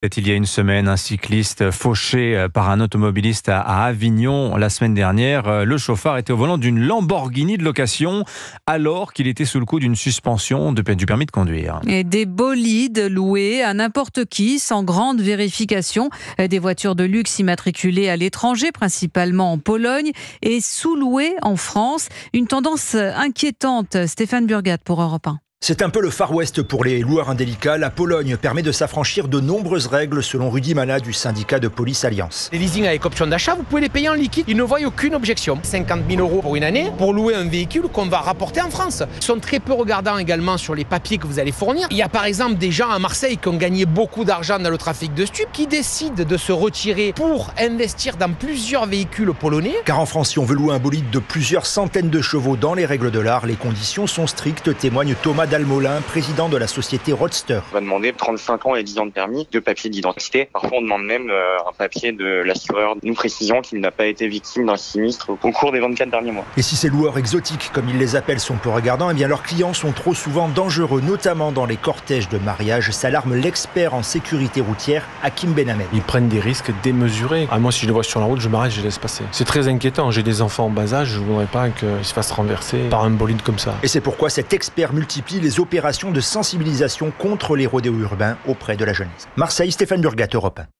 Il y a une semaine, un cycliste fauché par un automobiliste à Avignon. La semaine dernière, le chauffard était au volant d'une Lamborghini de location alors qu'il était sous le coup d'une suspension du permis de conduire. Et des bolides loués à n'importe qui sans grande vérification. Des voitures de luxe immatriculées à l'étranger, principalement en Pologne, et sous-louées en France. Une tendance inquiétante. Stéphane Burgat pour Europe 1. C'est un peu le Far West pour les loueurs indélicats. La Pologne permet de s'affranchir de nombreuses règles selon Rudy Mana du syndicat de police Alliance. Les leasings avec option d'achat, vous pouvez les payer en liquide. Ils ne voient aucune objection. 50 000 € pour une année pour louer un véhicule qu'on va rapporter en France. Ils sont très peu regardants également sur les papiers que vous allez fournir. Il y a par exemple des gens à Marseille qui ont gagné beaucoup d'argent dans le trafic de stupes qui décident de se retirer pour investir dans plusieurs véhicules polonais. Car en France, si on veut louer un bolide de plusieurs centaines de chevaux dans les règles de l'art, les conditions sont strictes, témoigne Thomas Dalmolin, président de la société Roadster. On va demander 35 ans et 10 ans de permis, 2 papiers d'identité. Parfois, on demande même un papier de l'assureur. Nous précisons qu'il n'a pas été victime d'un sinistre au cours des 24 derniers mois. Et si ces loueurs exotiques, comme ils les appellent, sont peu regardants, eh bien leurs clients sont trop souvent dangereux, notamment dans les cortèges de mariage, s'alarme l'expert en sécurité routière, Hakim Benhamel. Ils prennent des risques démesurés. Moi, si je les vois sur la route, je m'arrête, je les laisse passer. C'est très inquiétant. J'ai des enfants en bas âge, je ne voudrais pas qu'ils se fassent renverser par un bolide comme ça. Et c'est pourquoi cet expert multiplie les opérations de sensibilisation contre les rodéos urbains auprès de la jeunesse. Marseille, Stéphane Burgat, Europe 1.